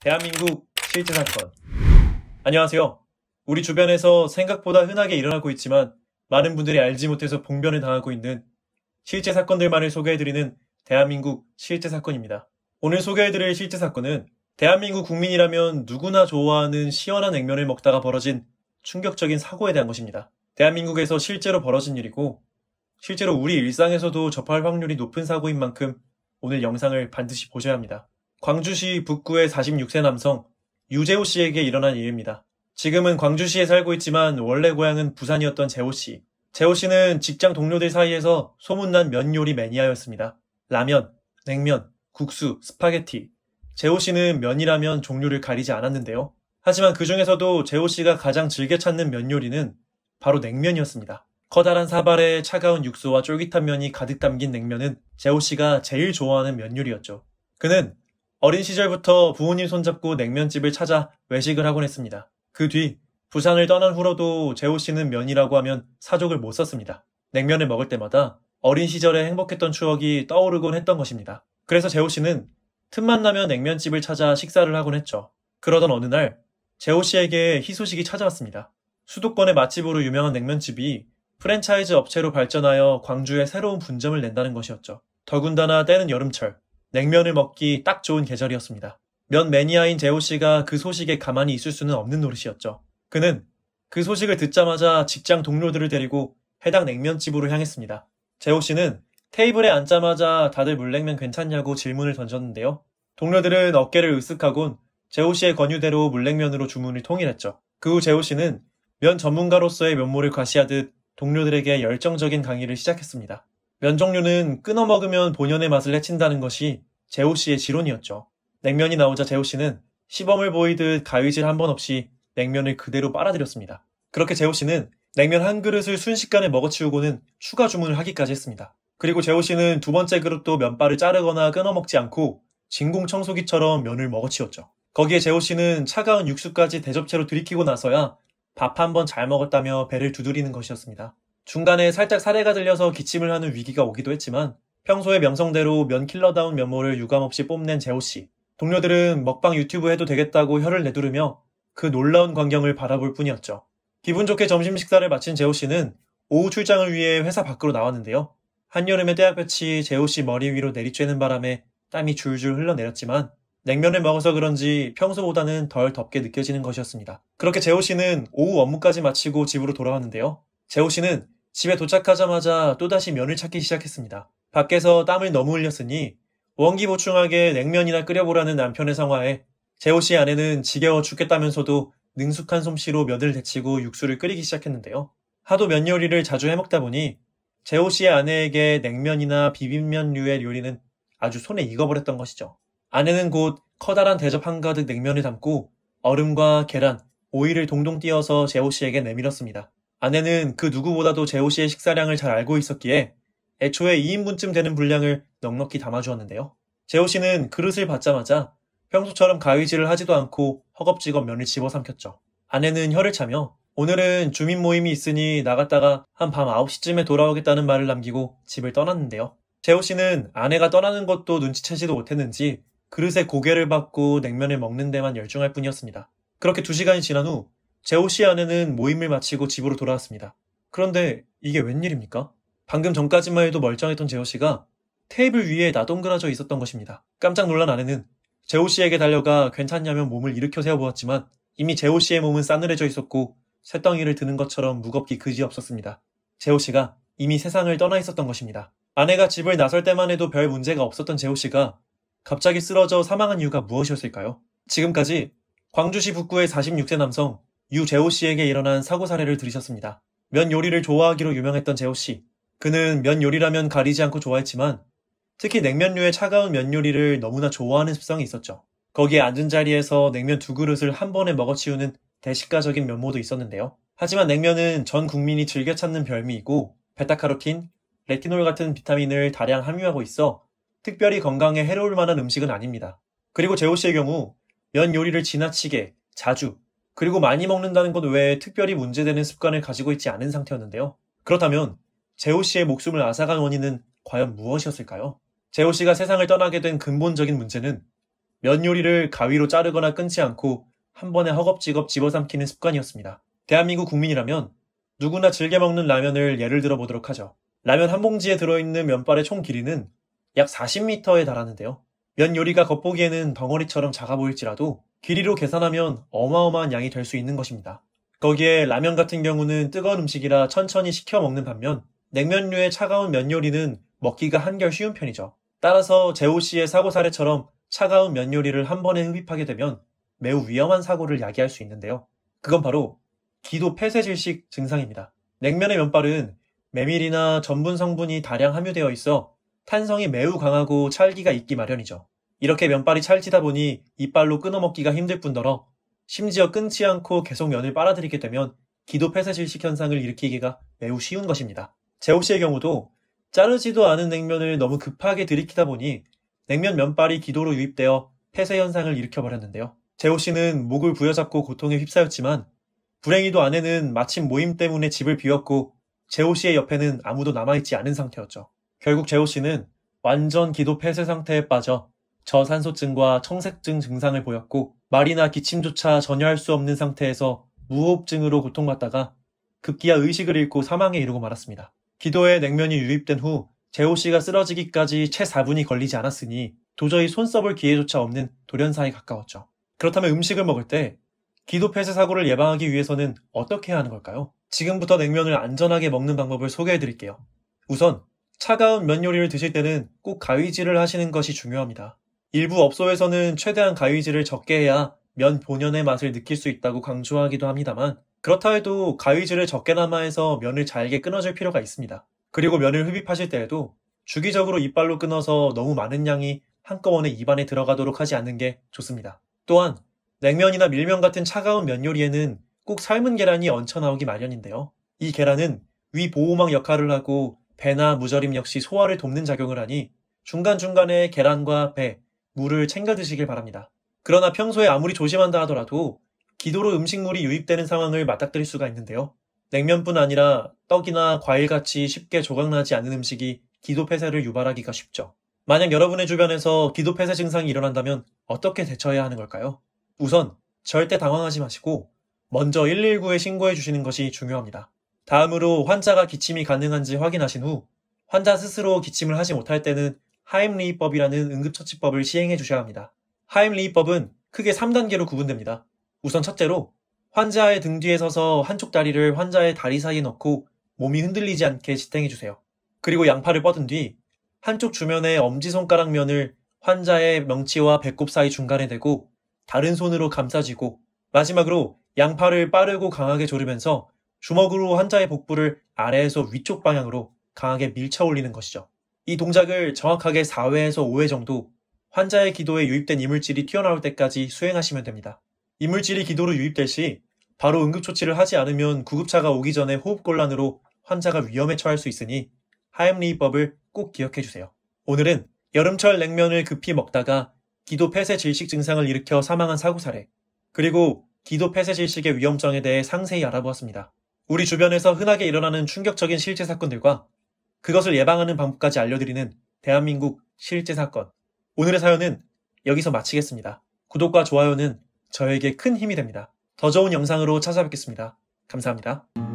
대한민국 실제 사건. 안녕하세요. 우리 주변에서 생각보다 흔하게 일어나고 있지만 많은 분들이 알지 못해서 봉변을 당하고 있는 실제 사건들만을 소개해드리는 대한민국 실제 사건입니다. 오늘 소개해드릴 실제 사건은 대한민국 국민이라면 누구나 좋아하는 시원한 냉면을 먹다가 벌어진 충격적인 사고에 대한 것입니다. 대한민국에서 실제로 벌어진 일이고 실제로 우리 일상에서도 접할 확률이 높은 사고인 만큼 오늘 영상을 반드시 보셔야 합니다. 광주시 북구의 46세 남성 유재호 씨에게 일어난 일입니다. 지금은 광주시에 살고 있지만 원래 고향은 부산이었던 재호 씨. 재호 씨는 직장 동료들 사이에서 소문난 면 요리 매니아였습니다. 라면, 냉면, 국수, 스파게티. 재호 씨는 면이라면 종류를 가리지 않았는데요. 하지만 그 중에서도 재호 씨가 가장 즐겨 찾는 면 요리는 바로 냉면이었습니다. 커다란 사발에 차가운 육수와 쫄깃한 면이 가득 담긴 냉면은 재호 씨가 제일 좋아하는 면 요리였죠. 그는 어린 시절부터 부모님 손잡고 냉면집을 찾아 외식을 하곤 했습니다. 그 뒤 부산을 떠난 후로도 재호 씨는 면이라고 하면 사족을 못 썼습니다. 냉면을 먹을 때마다 어린 시절에 행복했던 추억이 떠오르곤 했던 것입니다. 그래서 재호 씨는 틈만 나면 냉면집을 찾아 식사를 하곤 했죠. 그러던 어느 날 재호 씨에게 희소식이 찾아왔습니다. 수도권의 맛집으로 유명한 냉면집이 프랜차이즈 업체로 발전하여 광주에 새로운 분점을 낸다는 것이었죠. 더군다나 때는 여름철, 냉면을 먹기 딱 좋은 계절이었습니다. 면 매니아인 재호 씨가 그 소식에 가만히 있을 수는 없는 노릇이었죠. 그는 그 소식을 듣자마자 직장 동료들을 데리고 해당 냉면집으로 향했습니다. 재호 씨는 테이블에 앉자마자 다들 물냉면 괜찮냐고 질문을 던졌는데요. 동료들은 어깨를 으쓱하곤 재호 씨의 권유대로 물냉면으로 주문을 통일했죠. 그 후 재호 씨는 면 전문가로서의 면모를 과시하듯 동료들에게 열정적인 강의를 시작했습니다. 면 종류는 끊어 먹으면 본연의 맛을 해친다는 것이 재호 씨의 지론이었죠. 냉면이 나오자 재호 씨는 시범을 보이듯 가위질 한 번 없이 냉면을 그대로 빨아들였습니다. 그렇게 재호 씨는 냉면 한 그릇을 순식간에 먹어치우고는 추가 주문을 하기까지 했습니다. 그리고 재호 씨는 두 번째 그릇도 면발을 자르거나 끊어 먹지 않고 진공청소기처럼 면을 먹어치웠죠. 거기에 재호 씨는 차가운 육수까지 대접채로 들이키고 나서야 밥 한 번 잘 먹었다며 배를 두드리는 것이었습니다. 중간에 살짝 사례가 들려서 기침을 하는 위기가 오기도 했지만 평소의 명성대로 면킬러다운 면모를 유감없이 뽐낸 재호 씨. 동료들은 먹방 유튜브 해도 되겠다고 혀를 내두르며 그 놀라운 광경을 바라볼 뿐이었죠. 기분 좋게 점심 식사를 마친 재호 씨는 오후 출장을 위해 회사 밖으로 나왔는데요. 한여름의 떼약볕이 재호 씨 머리 위로 내리쬐는 바람에 땀이 줄줄 흘러내렸지만 냉면을 먹어서 그런지 평소보다는 덜 덥게 느껴지는 것이었습니다. 그렇게 재호 씨는 오후 업무까지 마치고 집으로 돌아왔는데요. 재호 씨는 집에 도착하자마자 또다시 면을 찾기 시작했습니다. 밖에서 땀을 너무 흘렸으니 원기 보충하게 냉면이나 끓여보라는 남편의 성화에 재호 씨의 아내는 지겨워 죽겠다면서도 능숙한 솜씨로 면을 데치고 육수를 끓이기 시작했는데요. 하도 면 요리를 자주 해먹다 보니 재호 씨의 아내에게 냉면이나 비빔면류의 요리는 아주 손에 익어버렸던 것이죠. 아내는 곧 커다란 대접 한가득 냉면을 담고 얼음과 계란, 오이를 동동 띄어서 재호 씨에게 내밀었습니다. 아내는 그 누구보다도 재호 씨의 식사량을 잘 알고 있었기에 애초에 2인분쯤 되는 분량을 넉넉히 담아주었는데요. 재호 씨는 그릇을 받자마자 평소처럼 가위질을 하지도 않고 허겁지겁 면을 집어삼켰죠. 아내는 혀를 차며 오늘은 주민 모임이 있으니 나갔다가 한 밤 9시쯤에 돌아오겠다는 말을 남기고 집을 떠났는데요. 재호 씨는 아내가 떠나는 것도 눈치채지도 못했는지 그릇에 고개를 받고 냉면을 먹는 데만 열중할 뿐이었습니다. 그렇게 2시간이 지난 후 재호 씨의 아내는 모임을 마치고 집으로 돌아왔습니다. 그런데 이게 웬일입니까? 방금 전까지만 해도 멀쩡했던 재호 씨가 테이블 위에 나동그라져 있었던 것입니다. 깜짝 놀란 아내는 재호 씨에게 달려가 괜찮냐며 몸을 일으켜 세워보았지만 이미 재호 씨의 몸은 싸늘해져 있었고 쇳덩이를 드는 것처럼 무겁기 그지없었습니다. 재호 씨가 이미 세상을 떠나 있었던 것입니다. 아내가 집을 나설 때만 해도 별 문제가 없었던 재호 씨가 갑자기 쓰러져 사망한 이유가 무엇이었을까요? 지금까지 광주시 북구의 46세 남성 유재호 씨에게 일어난 사고 사례를 들으셨습니다. 면 요리를 좋아하기로 유명했던 재호 씨. 그는 면 요리라면 가리지 않고 좋아했지만 특히 냉면류의 차가운 면 요리를 너무나 좋아하는 습성이 있었죠. 거기에 앉은 자리에서 냉면 2그릇을 한 번에 먹어치우는 대식가적인 면모도 있었는데요. 하지만 냉면은 전 국민이 즐겨 찾는 별미이고 베타카로틴, 레티놀 같은 비타민을 다량 함유하고 있어 특별히 건강에 해로울 만한 음식은 아닙니다. 그리고 재호 씨의 경우 면 요리를 지나치게, 자주, 그리고 많이 먹는다는 것 외에 특별히 문제되는 습관을 가지고 있지 않은 상태였는데요. 그렇다면 재호 씨의 목숨을 앗아간 원인은 과연 무엇이었을까요? 재호 씨가 세상을 떠나게 된 근본적인 문제는 면 요리를 가위로 자르거나 끊지 않고 한 번에 허겁지겁 집어삼키는 습관이었습니다. 대한민국 국민이라면 누구나 즐겨 먹는 라면을 예를 들어 보도록 하죠. 라면 한 봉지에 들어있는 면발의 총 길이는 약 40m에 달하는데요. 면 요리가 겉보기에는 덩어리처럼 작아 보일지라도 길이로 계산하면 어마어마한 양이 될 수 있는 것입니다. 거기에 라면 같은 경우는 뜨거운 음식이라 천천히 식혀 먹는 반면 냉면류의 차가운 면 요리는 먹기가 한결 쉬운 편이죠. 따라서 재호 씨의 사고 사례처럼 차가운 면 요리를 한 번에 흡입하게 되면 매우 위험한 사고를 야기할 수 있는데요. 그건 바로 기도 폐쇄질식 증상입니다. 냉면의 면발은 메밀이나 전분 성분이 다량 함유되어 있어 탄성이 매우 강하고 찰기가 있기 마련이죠. 이렇게 면발이 찰지다 보니 이빨로 끊어먹기가 힘들 뿐더러 심지어 끊지 않고 계속 면을 빨아들이게 되면 기도 폐쇄질식 현상을 일으키기가 매우 쉬운 것입니다. 재호 씨의 경우도 자르지도 않은 냉면을 너무 급하게 들이키다 보니 냉면 면발이 기도로 유입되어 폐쇄 현상을 일으켜버렸는데요. 재호 씨는 목을 부여잡고 고통에 휩싸였지만 불행히도 아내는 마침 모임 때문에 집을 비웠고 재호 씨의 옆에는 아무도 남아있지 않은 상태였죠. 결국 재호 씨는 완전 기도 폐쇄 상태에 빠져 저산소증과 청색증 증상을 보였고 말이나 기침조차 전혀 할 수 없는 상태에서 무호흡증으로 고통받다가 급기야 의식을 잃고 사망에 이르고 말았습니다. 기도에 냉면이 유입된 후 재호 씨가 쓰러지기까지 채 4분이 걸리지 않았으니 도저히 손 써볼 기회조차 없는 돌연사에 가까웠죠. 그렇다면 음식을 먹을 때 기도 폐쇄 사고를 예방하기 위해서는 어떻게 해야 하는 걸까요? 지금부터 냉면을 안전하게 먹는 방법을 소개해드릴게요. 우선 차가운 면 요리를 드실 때는 꼭 가위질을 하시는 것이 중요합니다. 일부 업소에서는 최대한 가위질을 적게 해야 면 본연의 맛을 느낄 수 있다고 강조하기도 합니다만 그렇다 해도 가위질을 적게나마 해서 면을 잘게 끊어줄 필요가 있습니다. 그리고 면을 흡입하실 때에도 주기적으로 이빨로 끊어서 너무 많은 양이 한꺼번에 입안에 들어가도록 하지 않는 게 좋습니다. 또한 냉면이나 밀면 같은 차가운 면 요리에는 꼭 삶은 계란이 얹혀 나오기 마련인데요. 이 계란은 위 보호막 역할을 하고 배나 무절임 역시 소화를 돕는 작용을 하니 중간중간에 계란과 배, 물을 챙겨 드시길 바랍니다. 그러나 평소에 아무리 조심한다 하더라도 기도로 음식물이 유입되는 상황을 맞닥뜨릴 수가 있는데요. 냉면뿐 아니라 떡이나 과일같이 쉽게 조각나지 않는 음식이 기도 폐쇄를 유발하기가 쉽죠. 만약 여러분의 주변에서 기도 폐쇄 증상이 일어난다면 어떻게 대처해야 하는 걸까요? 우선 절대 당황하지 마시고 먼저 119에 신고해 주시는 것이 중요합니다. 다음으로 환자가 기침이 가능한지 확인하신 후 환자 스스로 기침을 하지 못할 때는 하임리히법이라는 응급처치법을 시행해 주셔야 합니다. 하임리히법은 크게 3단계로 구분됩니다. 우선 첫째로 환자의 등 뒤에 서서 한쪽 다리를 환자의 다리 사이에 넣고 몸이 흔들리지 않게 지탱해 주세요. 그리고 양팔을 뻗은 뒤 한쪽 주변의 엄지손가락 면을 환자의 명치와 배꼽 사이 중간에 대고 다른 손으로 감싸쥐고 마지막으로 양팔을 빠르고 강하게 조르면서 주먹으로 환자의 복부를 아래에서 위쪽 방향으로 강하게 밀쳐 올리는 것이죠. 이 동작을 정확하게 4회에서 5회 정도 환자의 기도에 유입된 이물질이 튀어나올 때까지 수행하시면 됩니다. 이물질이 기도로 유입될 시 바로 응급조치를 하지 않으면 구급차가 오기 전에 호흡곤란으로 환자가 위험에 처할 수 있으니 하임리히법을 꼭 기억해 주세요. 오늘은 여름철 냉면을 급히 먹다가 기도 폐쇄 질식 증상을 일으켜 사망한 사고 사례, 그리고 기도 폐쇄 질식의 위험성에 대해 상세히 알아보았습니다. 우리 주변에서 흔하게 일어나는 충격적인 실제 사건들과 그것을 예방하는 방법까지 알려드리는 대한민국 실제 사건. 오늘의 사연은 여기서 마치겠습니다. 구독과 좋아요는 저에게 큰 힘이 됩니다. 더 좋은 영상으로 찾아뵙겠습니다. 감사합니다.